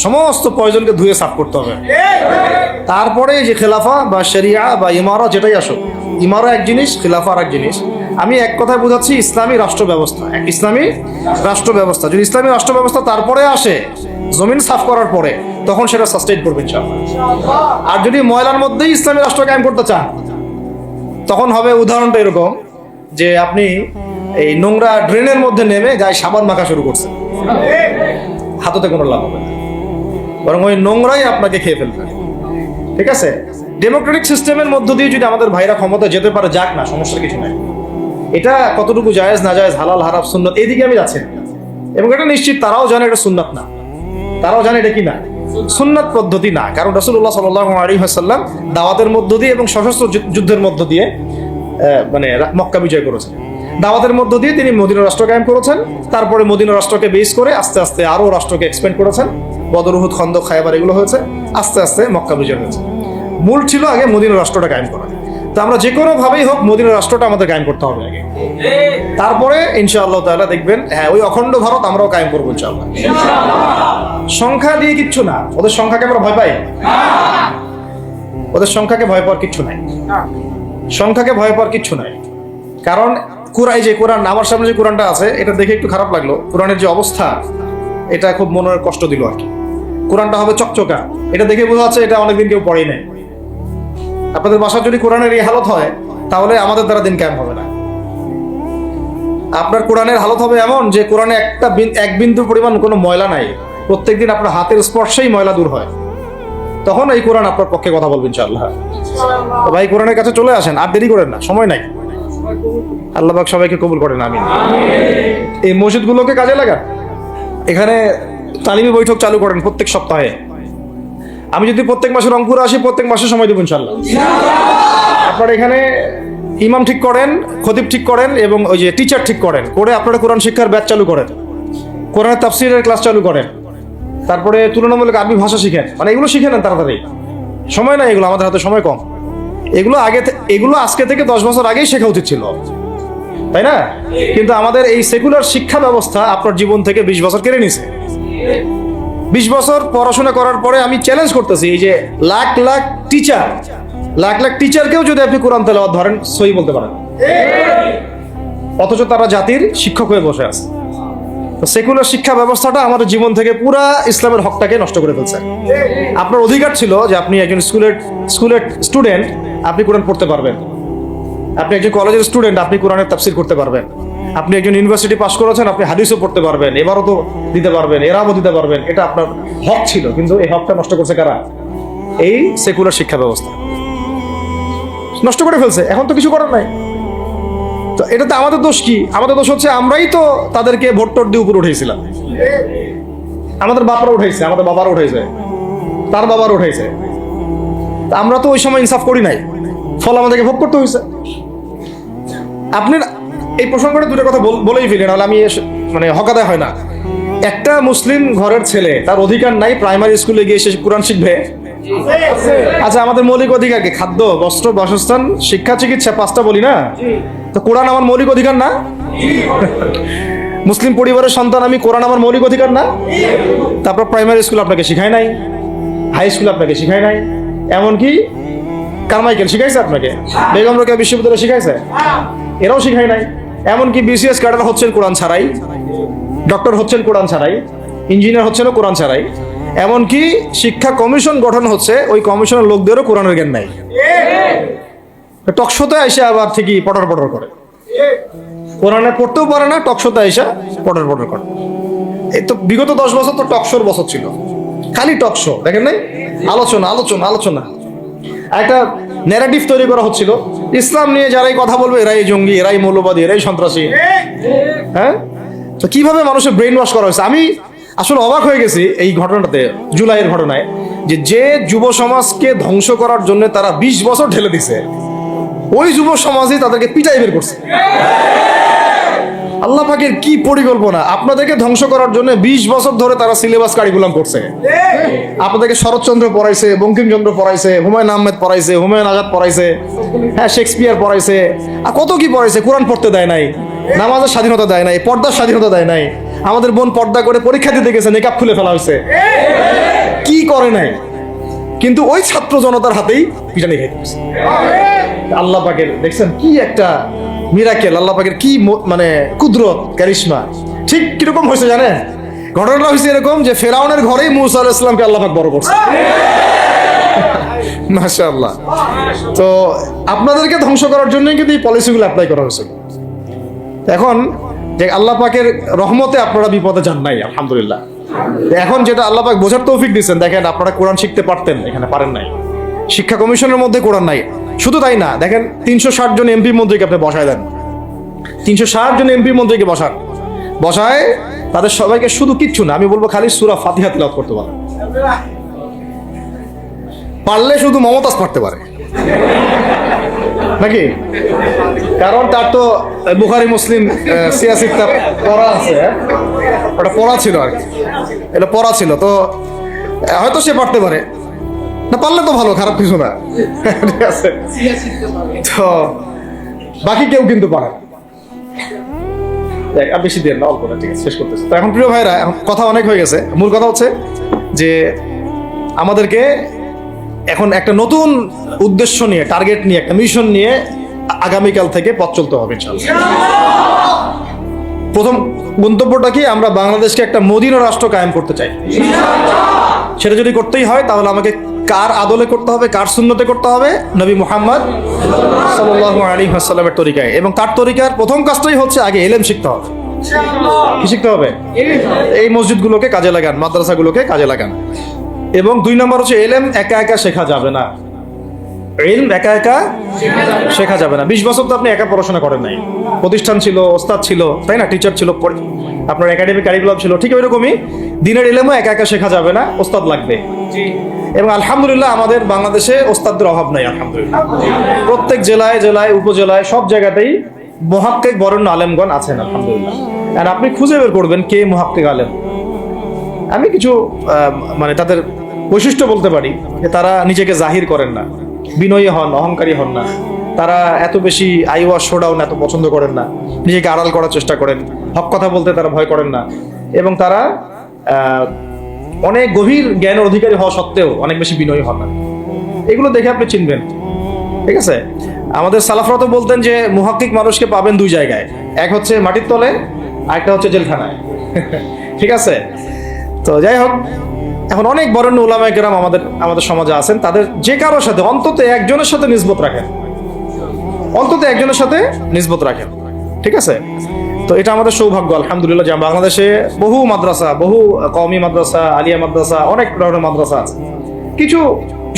সমস্ত পয়জনকে ধুয়ে সাফ করতে হবে। তারপরে যে খেলাফা বা শরিয়া বা ইমারা যেটাই আসুক, ইমারা এক জিনিস, খেলাফা আর এক জিনিস। আমি এক কথায় বোঝাচ্ছি ইসলামী রাষ্ট্র ব্যবস্থা, ইসলামী রাষ্ট্র ব্যবস্থা। যদি ইসলামী রাষ্ট্র ব্যবস্থা তারপরে আসে, জমিন সাফ করার পরে, তখন সেটা সাস্টেইন করবে ইনশাআল্লাহ। আর যদি ময়লার মধ্যেই ইসলামী রাষ্ট্র কায়েম করতে চান, তখন হবে উদাহরণটা এরকম যে আপনি এই নোংরা ড্রেনের মধ্যে নেমে গায়ে সাবান মাখা শুরু করছেন, হাততে কোনো লাভ হবে না, বরং ওই নোংরাই আপনাকে খেয়ে ফেলবে। ঠিক আছে? ডেমোক্রেটিক সিস্টেমের মধ্য দিয়ে যদি আমাদের ভাইরা ক্ষমতা যেতে পারে, যাক না, সমস্যার কিছু নাই। এটা কতটুকু জায়েজ না জায়েজ, হালাল হারাম, সুন্নাত, এইদিকে আমি যাচ্ছি না। এবং এটা নিশ্চিত তারাও জানে এটা সুন্নাত না, তারাও জানে এটা কি না, সুন্নাত পদ্ধতি না। কারণ রাসূলুল্লাহ সাল্লাল্লাহু আলাইহি ওয়াসাল্লাম দাওয়াতের মধ্য দিয়ে এবং সশস্ত্র যুদ্ধের মধ্য দিয়ে মানে মক্কা বিজয় করেছেন। দাওয়াতের মধ্য দিয়ে তিনি মদিনা রাষ্ট্র কায়েম করেছেন। তারপরে মদিনা রাষ্ট্রকে বেস করে আস্তে আস্তে আরো রাষ্ট্রকে এক্সপেন্ড করেছেন। বদর, উহুদ, খন্দক, খায়বার এগুলো হয়েছে, আস্তে আস্তে মক্কা বিজয় হয়েছে। মূল ছিল আগে মদিনা রাষ্ট্রটা কায়েম করা। তো আমরা যে কোনো ভাবেই হোক মদিনা রাষ্ট্রটা আমাদের কায়েম করতে হবে আগে, তারপরে ইনশাআল্লাহ তাআলা দেখবেন, হ্যাঁ, ওই অখণ্ড ভারত আমরাও কায়েম করবো ইনশাআল্লাহ। সংখ্যা দিয়ে কিচ্ছু না, ওদের সংখ্যাকে আমরা ভয় পাই, ওদের সংখ্যাকে ভয় পাওয়ার কিচ্ছু নাই, সংখ্যাকে ভয় পাওয়ার কিচ্ছু নাই। কারণ এই যে কোরআন, আমার সামনে যে কোরআনটা আছে, এটা দেখে একটু খারাপ লাগলো। কোরআনের যে অবস্থা, এটা খুব মনের কষ্ট দিল আর কি। কোরআনটা হবে চকচকা, এটা দেখে বোঝা যাচ্ছে এটা অনেকদিন কেউ পড়েই নাই। আপনাদের বাসার যদি কোরআনের এই হালত হয়, তাহলে আমাদের দ্বারা দিন কায়েম হবে না। আপনার কোরআনের হালত হবে এমন যে কোরআনে এক বিন্দু পরিমাণ কোনো ময়লা নাই, প্রত্যেকদিন আপনার হাতের স্পর্শেই ময়লা দূর হয়, তখন এই কোরআন আপনার পক্ষে কথা বলবেন ইনশাআল্লাহ। তো ভাই, কোরআনের কাছে চলে আসেন, আর দেরি করেন না, সময় নাই। আল্লাহ পাক সবাইকে কবুল করেন, আমিন। এই মসজিদগুলোকে কাজে লাগান, এখানে তালিমি বৈঠক চালু করেন প্রত্যেক সপ্তাহে। আমি যদি প্রত্যেক মাসে রংপুরে আসি, প্রত্যেক মাসে সময় দেবো ইনশাল্লাহ। আপনারা এখানে ইমাম ঠিক করেন, খতিব ঠিক করেন এবং ওই যে টিচার ঠিক করেন, করে আপনারা কোরআন শিক্ষার ব্যাচ চালু করেন, কোরআনের তাফসীরের ক্লাস চালু করেন, তারপরে তুলনামূলক আরবি ভাষা শিখেন। মানে এগুলো শিখে নেন তাড়াতাড়ি, সময় নাই এগুলো, আমাদের হাতে সময় কম। এগুলো আজকে থেকে 10 বছর আগেই শেখা উচিত ছিল, তাই না? কিন্তু আমাদের এই সেকুলার শিক্ষা ব্যবস্থা আপনার জীবন থেকে 20 বছর কেড়ে নিছে। 20 বছর পড়াশোনা করার পরে আমি চ্যালেঞ্জ করতেছি, এই যে লাখ লাখ টিচারকেও যদি আপনি কোরআন তেলাওয়াত ধরেন, সহি বলতে পারেন, অথচ তারা জাতির শিক্ষক হয়ে বসে আছে। তো সেকুলার শিক্ষা ব্যবস্থাটা আমাদের জীবন থেকে পুরা ইসলামের হকটাকে নষ্ট করে ফেলছে। আপনার অধিকার ছিল যে আপনি একজন স্কুলের স্টুডেন্ট, আপনি কোরআন পড়তে পারবেন। আপনি একজন কলেজের স্টুডেন্ট, আপনি কোরআনের তাফসীর করতে পারবেন। আপনি একজন ইউনিভার্সিটি পাস করেছেন, আপনি হাদিসও পড়তে পারবেন, এবারও তো দিতে পারবেন, এরাও দিতে পারবেন। এটা আপনার হক ছিল, কিন্তু এই হকটা নষ্ট করছে কারা? এই সেকুলার শিক্ষা ব্যবস্থা নষ্ট করে ফেলছে। এখন তো কিছু করার নাই। তো এটাতে আমাদের দোষ কি? আমাদের দোষ হচ্ছে আমরাই তো তাদেরকে ভোট টোট দিয়ে উপরে উঠেছিলাম। আমাদের বাবারা উঠেছে, আমাদের বাবারা উঠেছে, তার বাবারা উঠেছে। আমরা তো ওই সময় ইনসাফ করি নাই, ফল আমাদেরকে ভোগ করতে হয়েছে। আপনি এই প্রসঙ্গটা দুটো কথা বলেই ফেলেন, নাহলে আমি মানে হকাদায় হয় না। একটা মুসলিম ঘরের ছেলে, তার অধিকার নাই প্রাইমারি স্কুলে গিয়ে সে কোরআন শিখবে? আচ্ছা, আমাদের মৌলিক অধিকার কি? খাদ্য, বস্ত্র, বাসস্থান, শিক্ষা, চিকিৎসা, 5টা বলি না? তো কোরআন আমার মৌলিক অধিকার না? মুসলিম পরিবারের সন্তান আমি, কোরআন আমার মৌলিক অধিকার না? তারপর প্রাইমারি স্কুল আপনাকে শিখায় নাই, হাই স্কুল আপনাকে শিখায় নাই, এমনকি কারমাইকেল শিখাইছে আপনাকে, বেগম রোকেয়া বিশ্ববিদ্যালয় শিখাইছে, এরাও শিখায় নাই। এমনকি বিসিএস ক্যাডার হচ্ছেন কোরআন ছাড়াই, ডক্টর হচ্ছেন কোরআন ছাড়াই, ইঞ্জিনিয়ার হচ্ছেন কোরআন ছাড়াই। এমনকি শিক্ষা কমিশন গঠন হচ্ছে, ওই কমিশনের লোকদেরও কোরআনের জ্ঞান নাই। টকশোতে এসে আবার ঠিকই পটর করে, কোরআনে পড়তেও পারে না, টকশোতে এসে পটর করে। এই তো বিগত 10 বছর তো টকশোর বছর ছিল, খালি টকশো, দেখেন নাই? আলোচনা। একটা ন্যারেটিভ তৈরি করা হচ্ছিল, ইসলাম নিয়ে যারাই কথা বলবে এরাই জঙ্গি, এরাই মৌলবাদী, এরাই সন্ত্রাসী। হ্যাঁ, তো কিভাবে মানুষের ব্রেন ওয়াশ করা হয়েছে। আমি আসলে অবাক হয়ে গেছি এই ঘটনাটাতে, জুলাইয়ের ঘটনায়, যে যুব সমাজকে ধ্বংস করার জন্য তারা 20 বছর ঢেলে দিছে, ওই যুব সমাজই তাদেরকে পিটাই বের করছে। আল্লাহ পাকের কি পরিকল্পনা! আপনাদেরকে ধ্বংস করার জন্য 20 বছর ধরে তারা সিলেবাস কারিকুলাম করছে। আপনাদেরকে শরৎচন্দ্র পড়াইছে, বঙ্কিমচন্দ্র পড়াইছে, হুমায়ুন আহমেদ পড়াইছে, হুমায়ুন আজাদ পড়াইছে, হ্যাঁ, শেক্সপিয়ার পড়াইছে, আর কত কি পড়াইছে। কোরআন পড়তে দেয় নাই, নামাজের স্বাধীনতা দেয় নাই, পর্দার স্বাধীনতা দেয় নাই। আমাদের বোন পর্দা করে পরীক্ষা দিতে গেছে, নেকাব খুলে ফেলা হয়েছে, কি করে নাই। কিন্তু ওই ছাত্র জনতার হাতেই পিটানি খাইতে হয়েছে। আল্লাহ পাকের দেখছেন কি একটা মিরাকেল, আল্লাহ পাকের কি মানে কুদরত, কারিশমা। ঠিক কিরকম হয়েছে জানেন? ঘটনাটা হয়েছে এরকম যে ফেরাউনের ঘরেই মুসা আলাইহিস সালামকে আল্লাহ পাক বড় করছে। মাশাআল্লাহ। তো আপনাদেরকে ধ্বংস করার জন্যই কিন্তু এই পলিসিগুলো অ্যাপ্লাই করা হয়েছিল। এখন যে আল্লাহ পাকের রহমতে আপনারা বিপদে যান নাই, আলহামদুলিল্লাহ। এখন যেটা আল্লাহ পাক বোঝার তৌফিক দিচ্ছেন, দেখেন আপনারা কোরআন শিখতে পারতেন, এখানে পারেন নাই। শিক্ষা কমিশনের মধ্যে কোরআন নাই। শুধু তাই না, দেখেন 360 জন এমপি মন্ত্রীকে আপনি বসায় দেন, 360 জন এমপি মন্ত্রীকে বসায় তাদের সবাইকে শুধু কিচ্ছু না, আমি বলবো খালি সূরা ফাতিহা তিলাওয়াত করতে পারে, পারলে শুধু মমতাজ পড়তে পারে নাকি? কারণ তার তো বুখারী মুসলিম সিয়াসি কিতাব পড়া আছে, ওটা পড়া ছিল আর কি, এটা পড়া ছিল, তো হয়তো সে পড়তে পারে না, পারলে তো ভালো, খারাপ কিছু না, ঠিক আছে। তো বাকি কেউ কিন্তু পারে আর বেশি দেন না, অল্প না, ঠিক আছে, শেষ করতেছে। তো এখন প্রিয় ভাইরা, এখন কথা অনেক হয়ে গেছে। মূল কথা হচ্ছে যে আমাদেরকে এখন একটা নতুন উদ্দেশ্য নিয়ে, টার্গেট নিয়ে, একটা মিশন নিয়ে আগামীকাল থেকে পথ চলতে হবে ইনশাআল্লাহ। প্রথম গন্তব্যটা কি? আমরা বাংলাদেশকে একটা মদিনা রাষ্ট্র কায়েম করতে চাই। সেটা যদি করতেই হয় তাহলে আমাকে কার আদলে করতে হবে, কার সুন্নতে করতে হবে? নবী মুহাম্মদ সাল্লাল্লাহু আলাইহি ওয়াসাল্লামের তরিকায়। এবং তার তরিকার প্রথম কাজটাই হচ্ছে আগে ইলম শিখতে হবে। কি শিখতে হবে? এই মসজিদগুলোকে কাজে লাগান, মাদ্রাসাগুলোকে কাজে লাগান। এবং 2 নম্বর হচ্ছে ইলম একা একা শেখা যাবে না। ইলম একা একা শেখা যাবে না। 20 বছর তো আপনি একা পড়াশোনা করেন নাই, প্রতিষ্ঠান ছিল, ওস্তাদ ছিল, তাই না, টিচার ছিল, আপনার একাডেমিক কারিকুলাম ছিল, ঠিক ওইরকমই দিনের ইলমও একা একা শেখা যাবে না, ওস্তাদ লাগবে। এবং আলহামদুলিল্লাহ আমাদের বাংলাদেশে ওস্তাদদের অভাব নাই, আলহামদুলিল্লাহ। প্রত্যেক জেলায় জেলায় উপজেলায় সব জায়গাতেই মুহাক্কিক বরেণ্য আলেমগণ আছেন, আলহামদুলিল্লাহ। আর আপনি খুঁজে বের করবেন কে মুহাক্কিক আলেম। আমি কিছু মানে তাদের বৈশিষ্ট্য বলতে পারি যে তারা নিজেকে জাহির করেন না, বিনয়ী হন, অহংকারী হন না, তারা এত বেশি আইওয়া শোডাউন এত পছন্দ করেন না, নিজেকে আড়াল করার চেষ্টা করেন, হক কথা বলতে তারা ভয় করেন না, এবং তারা অনেক গভীর জ্ঞানের অধিকারী হওয়া সত্ত্বেও অনেক বেশি বিনয়ী হন না। এগুলো দেখে আপনি চিনবেন, ঠিক আছে? আমাদের সালাফরা তো বলতেন যে মুহাক্কিক মানুষকে পাবেন দুই জায়গায়, এক হচ্ছে মাটির তলে, আরেকটা হচ্ছে জেলখানায়। ঠিক আছে? তো যাই হোক, এখন অনেক বরেণ্য উলামায়ে কেরাম আমাদের সমাজে আছেন, তাদের যে কারোর সাথে অন্তত একজনের সাথে নিসবত রাখেন, অন্তত একজনের সাথে নিসবত রাখেন, ঠিক আছে? তো এটা আমাদের সৌভাগ্য, আলহামদুলিল্লাহ, যে বাংলাদেশে বহু মাদ্রাসা, বহু কওমি মাদ্রাসা, আলিয়া মাদ্রাসা, অনেক ধরনের মাদ্রাসা আছে। কিছু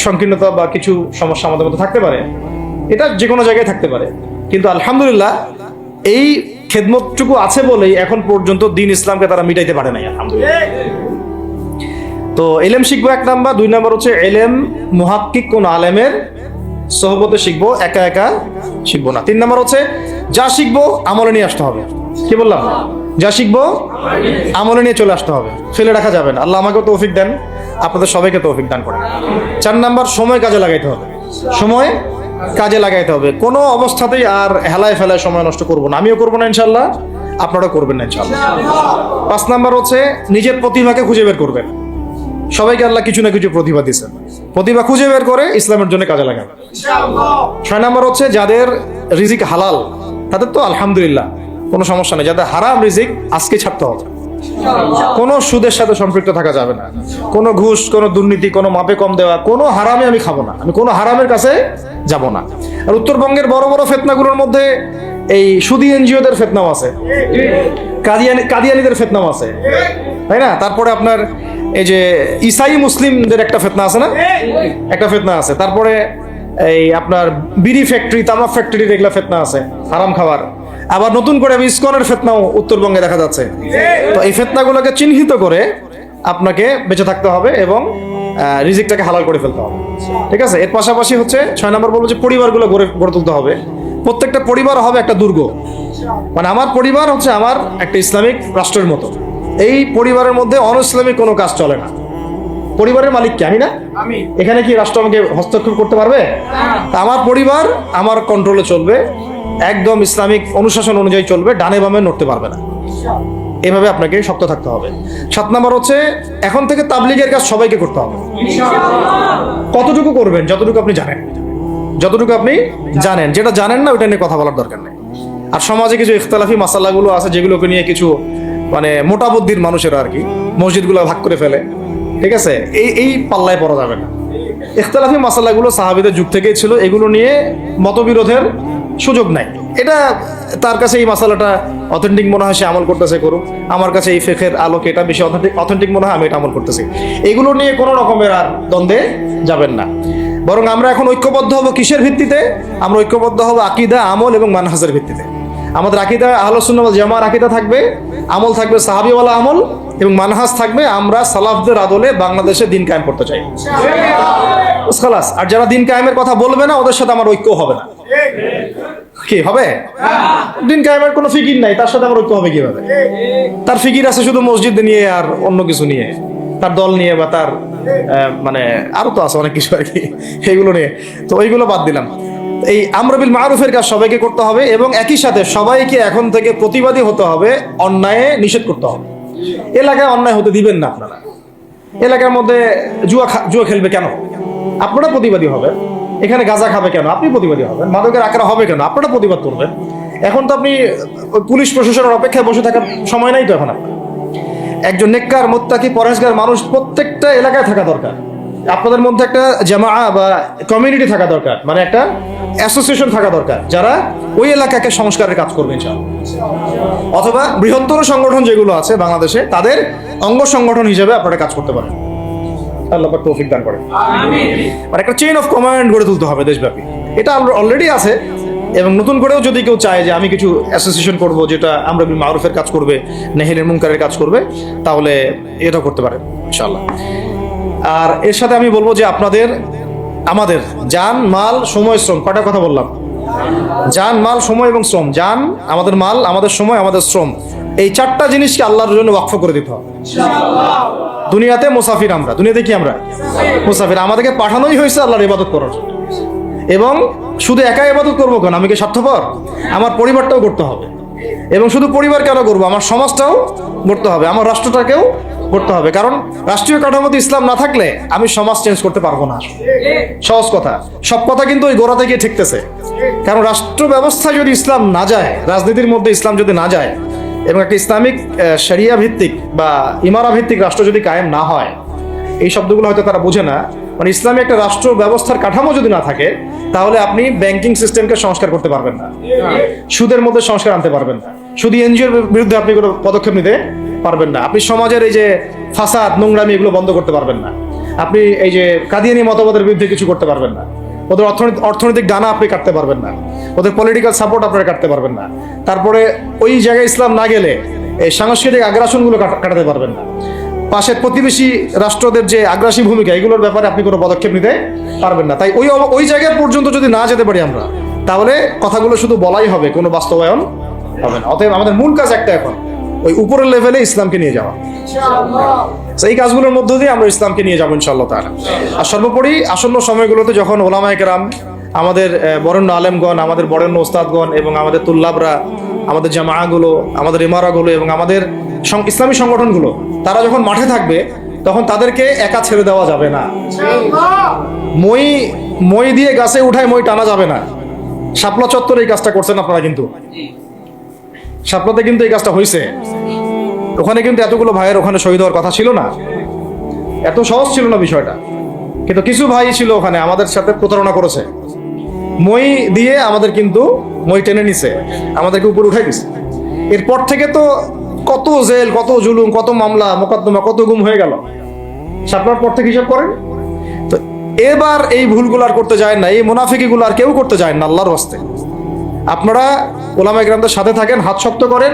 সংকীর্ণতা বা কিছু সমস্যা আমাদের মধ্যে থাকতে পারে, এটা যে কোনো জায়গায় থাকতে পারে, কিন্তু আলহামদুলিল্লাহ এই খেদমতটুকু আছে বলেই এখন পর্যন্ত দ্বীন ইসলামকে তারা মিটাইতে পারে নাই, আলহামদুলিল্লাহ। তো এলেম শিখবো এক নাম্বার, দুই নাম্বার হচ্ছে এলেম মুহাক্কিক কোন আলেমের সোহবতে শিখবো, একা একা শিখবো না। তিন নাম্বার হচ্ছে যা শিখবো আমলে নিয়ে আসতে হবে। কি বললাম? যা শিখবো আমলে নিয়ে চলে আসতে হবে, ফেলে রাখা যাবে না। আল্লাহ আমাকে তৌফিক দেন, আপনাদের সবাইকে তৌফিক দান করেন। 4 নাম্বার, সময় কাজে লাগাইতে হবে, সময় কাজে লাগাইতে হবে। কোনো অবস্থাতেই আর হেলায় ফেলায় সময় নষ্ট করবো না, আমিও করবো না ইনশাল্লাহ, আপনারাও করবেন না ইনশাল্লাহ। 5 নাম্বার হচ্ছে নিজের প্রতিভাকে খুঁজে বের করবেন। সবাইকে আল্লাহ কিছু না কিছু প্রতিভা দিচ্ছেন, প্রতিভা খুঁজে বের করে ইসলামের জন্য কাজে লাগাবেন। 6 নাম্বার হচ্ছে যাদের রিজিক হালাল তাদের তো আলহামদুলিল্লাহ কোনো সমস্যা নেই, যাদের হারাম রিজিক আজকে ছাড়তে হবে। কোনো সুদের সাথে সম্পৃক্ত থাকা যাবে না, কোনো ঘুষ, কোনো দুর্নীতি, কোনো মাপে কম দেওয়া, কোনো হারামে আমি খাবো না, আমি কোনো হারামের কাছে যাব না। আর উত্তরবঙ্গের বড় বড় ফেতনাগুলোর মধ্যে এই সুদী এনজিওদের ফেতনাও আছে, কাদিয়ানিদের ফেতনাও আছে, তাই না? তারপরে আপনার এই যে ইসাই মুসলিমদের একটা ফেতনা আছে না, একটা ফেতনা আছে। তারপরে এই আপনার বিড়ি ফ্যাক্টরি, তামাক ফ্যাক্টরির এগুলা ফেতনা আছে, হারাম খাবার। আবার নতুন করে ইসকনের ফেতনাও উত্তরবঙ্গে দেখা যাচ্ছে। তো এই ফেতনাগুলোকে চিহ্নিত করে আপনাকে বেঁচে থাকতে হবে এবং রিজিকটাকে হালাল করে ফেলতে হবে, ঠিক আছে? এর পাশাপাশি হচ্ছে 6 নম্বর বলবো যে পরিবারগুলো গড়ে তুলতে হবে। প্রত্যেকটা পরিবার হবে একটা দুর্গ, মানে আমার পরিবার হচ্ছে আমার একটা ইসলামিক রাষ্ট্রের মতো। এই পরিবারের মধ্যে অনইসলামিক কোনো কাজ চলে না। পরিবারের মালিক কে? আমি না? এখানে কি রাষ্ট্র আমাকে হস্তক্ষেপ করতে পারবে? আমার পরিবার আমার কন্ট্রোলে চলবে, একদম ইসলামিক অনুশাসন অনুযায়ী চলবে, ডানে বামে নড়তে পারবে না। এভাবে আপনাকে শক্ত থাকতে হবে। 7 নম্বর হচ্ছে এখন থেকে তাবলীগের কাজ সবাইকে করতে হবে। কতটুকু করবেন? যতটুকু আপনি জানেন, যতটুকু আপনি জানেন। যেটা জানেন না ওইটা নিয়ে কথা বলার দরকার নেই। আর সমাজে কিছু ইখতিলাফি মাসালাগুলো আছে যেগুলোকে নিয়ে কিছু মানে মোটা বুদ্ধির মানুষেরা আর কি মসজিদগুলো ভাগ করে ফেলে, ঠিক আছে? এই পাল্লায় পড়া যাবে না। ইখতিলাফি মাসালাগুলো সাহাবীদের যুগ থেকেই ছিল, এগুলো নিয়ে মতবিরোধের সুযোগ নাই। এটা তার কাছে এই মাসালাটা অথেন্টিক মনে হয়, সে আমল করতেছে, করুক। আমার কাছে এই ফিকহের আলোকে এটা বেশি অথেন্টিক মনে হয়, আমি এটা আমল করতেছি। এগুলো নিয়ে কোনো রকমের আর দ্বন্দ্বে যাবেন না। বরং আমরা এখন ঐক্যবদ্ধ হব কিসের ভিত্তিতে? আমরা ঐক্যবদ্ধ হব আকীদা, আমল এবং মানহাজের ভিত্তিতে। আমাদের আকীদা আহলুস সুন্নাহ ওয়াল জামাআর আকীদা থাকবে, আমল থাকবে সাহাবীওয়ালা আমল, এবং মানহাজ থাকবে আমরা সালাফদের আদলে বাংলাদেশে দিন কায়েম করতে চাই। খালাস। আর যারা দিন কায়েমের কথা বলবে না ওদের সাথে আমার ঐক্য হবে না। কি হবে? দিন কায়েমের কোনো ফিকির নাই, তার সাথে আমার ঐক্য হবে কিভাবে? তার ফিকির আছে শুধু মসজিদ নিয়ে আর অন্য কিছু নিয়ে, তার দল নিয়ে বা তার মানে আরো তো আছে অনেক কিছু আর কি, এইগুলো নিয়ে। তো ওইগুলো বাদ দিলাম। এই আমর বিল মারুফের কাজ সবাইকে করতে হবে এবং একই সাথে সবাইকে এখন থেকে প্রতিবাদী হতে হবে, অন্যায় নিষেধ করতে হবে। এলাকায় অন্যায় হতে দিবেন না আপনারা। এলাকার মধ্যে জুয়া খেলবে কেন? আপনারা প্রতিবাদী হবেন। এখানে গাঁজা খাবে কেন? আপনি প্রতিবাদী হবেন। মাদকের আকারা হবে কেন? আপনারা প্রতিবাদ করবেন। এখন তো আপনি পুলিশ প্রশাসনের অপেক্ষায় বসে থাকার সময় নাই তো এখন আপনার। একজন নেককার, মুত্তাকি, পরহেজগার মানুষ প্রত্যেকটা এলাকায় থাকা দরকার। আপনাদের মধ্যে একটা জামাআ বা কমিউনিটি থাকা দরকার, মানে একটা অ্যাসোসিয়েশন থাকা দরকার, যারা ওই এলাকাকে সংস্কারের কাজ করবে ইনশাআল্লাহ। অথবা বৃহত্তর সংগঠন যেগুলো আছে বাংলাদেশে, তাদের অঙ্গ সংগঠন হিসেবে আপনারা কাজ করতে পারেন। আল্লাহ পাক তৌফিক দান করেন। আমিন। মানে একটা চেইন অফ কমান্ড গড়ে তুলতে হবে দেশব্যাপী। এটা অলরেডি আছে, এবং নতুন করেও যদি কেউ চায় যে আমি কিছু অ্যাসোসিয়েশন করব যেটা আমরা বিল মারুফের কাজ করবে, নেহির মুনকারের কাজ করবে, তাহলে এটাও করতে পারেন ইনশাআল্লাহ। আর এর সাথে আমি বলবো যে আমাদের জান, মাল, সময়, শ্রম, কয়টা কথা বললাম? জান, মাল, সময় এবং শ্রম। জান, আমাদের মাল, আমাদের সময়, আমাদের শ্রম, এই চারটা জিনিসকে আল্লাহর জন্য ওয়াকফ করে দিতে হবে। দুনিয়াতে মুসাফির আমরা, দুনিয়াতে কি আমরা মুসাফির, আমাদেরকে পাঠানোই হয়েছে আল্লাহর ইবাদত করার জন্য। এবং শুধু একা ইবাদত করবো কেন, আমি কি স্বার্থপর? আমার পরিবারটাও করতে হবে। এবং শুধু পরিবার কেন করবো, আমার সমাজটাও করতে হবে, আমার রাষ্ট্রটাকেও করতে হবে। কারণ রাষ্ট্রীয় কাঠামোতে ইসলাম না থাকলে আমি সমাজ চেঞ্জ করতে পারবো না। সহজ কথা, সব কথা কিন্তু ওই গোড়া থেকে ঠেকতেছে। কারণ রাষ্ট্র ব্যবস্থায় যদি ইসলাম না যায়, রাজনীতির মধ্যে ইসলাম যদি না যায়, এবং একটা ইসলামিক শরিয়া ভিত্তিক বা ইমারা ভিত্তিক রাষ্ট্র যদি কায়েম না হয়, এই শব্দগুলো হয়তো তারা বোঝে না, মানে ইসলামী একটা রাষ্ট্র ব্যবস্থার কাঠামো যদি না থাকে, তাহলে আপনি ব্যাংকিং সিস্টেমকে সংস্কার করতে পারবেন না, সুদের মধ্যে সংস্কার আনতে পারবেন না, শুধু এনজিওর বিরুদ্ধে আপনি কোনো পদক্ষেপ নিতে পারবেন না, আপনি সমাজের এই যে ফাসাদ, নোংরামি, এগুলো বন্ধ করতে পারবেন না, আপনি এই যে কাদিয়ানি মতবাদের বিরুদ্ধে কিছু করতে পারবেন না, ওদের অর্থনৈতিক ডানা আপনি কাটতে পারবেন না, ওদের পলিটিক্যাল সাপোর্ট আপনারা কাটতে পারবেন না। তারপরে ওই জায়গায় ইসলাম না গেলে এই সাংস্কৃতিক আগ্রাসনগুলো কাটাতে পারবেন না। পাশের প্রতিবেশী রাষ্ট্রদের যে আগ্রাসী ভূমিকা, এগুলোর ব্যাপারে আপনি কোনো পদক্ষেপ নিতে পারবেন না। তাই ওই জায়গা পর্যন্ত যদি না যেতে পারি আমরা, তাহলে কথাগুলো শুধু বলাই হবে, কোনো বাস্তবায়ন হবে না। অতএব আমাদের মূল কাজ একটা, এখন ওই উপরের লেভেলে ইসলামকে নিয়ে যাওয়া। এই কাজগুলোর মধ্য দিয়ে আমরা ইসলামকে নিয়ে যাবো ইনশাআল্লাহ তাআলা। আর সর্বোপরি আসন্ন সময়গুলোতে যখন ওলামায়ে কেরাম, আমাদের বরেণ্য আলেমগণ, আমাদের বরেণ্য ওস্তাদগণ এবং আমাদের তুল্লাবরা, আমাদের জামাআগুলো, আমাদের ইমারাগুলো এবং আমাদের ইসলামী সংগঠনগুলো, তারা যখন মাঠে থাকবে, তখন তাদেরকে একা ছেড়ে দেওয়া যাবে না। মই দিয়ে গাছে উঠায় মই টানা যাবে না। শাপলা চত্বরে এই কাজটা করছেন আপনারা, কিন্তু শাপলাতে কিন্তু এই কাজটা হয়েছে। ওখানে কিন্তু এতগুলো ভাইয়ের ওখানে শহীদ হওয়ার কথা ছিল না, এত সহজ ছিল না বিষয়টা। কিন্তু কিছু ভাই ছিল ওখানে, আমাদের সাথে প্রতারণা করেছে, মই দিয়ে আমাদের কিন্তু মই টেনে নিছে, আমাদেরকে উপরে উঠাই দিছে। এরপর থেকে তো কত জেল, কত জুলুম, কত মামলা মোকদ্দমা, কত গুম হয়ে গেল। শাপলার পর থেকে হিসাব করেন তো। এবার এই ভুলগুলো আর করতে যায় না, এই মুনাফিকিগুলো আর কেউ করতে যায় না। আল্লাহর ওয়াস্তে আপনারা ওলামায়ে কেরামদের সাথে থাকেন, হাত শক্ত করেন,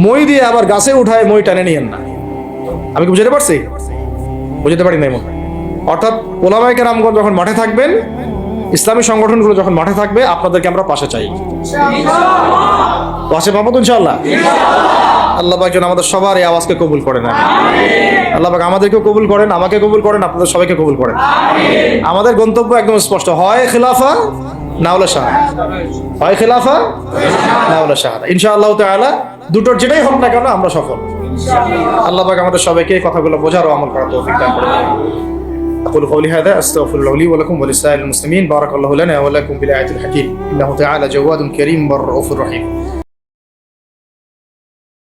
মই দিয়ে আবার গাছে উঠায় মই টানে নিয়েন না। আমি কি বুঝতে পারছি? বুঝতে পারি নাই মনে। অর্থাৎ ওলামায়ে কেরামগণ যখন মাঠে থাকবেন, ইসলামী সংগঠনগুলো যখন মাঠে থাকবে, আপনাদেরকে আমরা পাশে চাই। পাশে পাবো তো ইনশাআল্লাহ। আল্লাহ পাক যেন আমাদের সবার এই আওয়াজকে কবুল করেন। আল্লাহ পাক আমাদেরকেও কবুল করেন, আমাকে কবুল করেন, আপনাদের সবাইকে কবুল করেন। আমাদের গন্তব্য একদম স্পষ্ট, হয় খিলাফা না হলে শাহাদা, হয় খিলাফা না হলে শাহাদা। ইনশাআল্লাহ তাআলা দুটোর যেটাই হোক না কেন আমরা সফল। আল্লাহ পাক আমাদের সবাইকে এই কথাগুলো বোঝার ও আমল করার তৌফিক দান করুন। أقول قولي هذا أستغفر الله لي ولكم ولسائر المسلمين. بارك الله لنا ولكم بالآية الحكيم إنه تعالى جواد كريم رؤوف رحيم.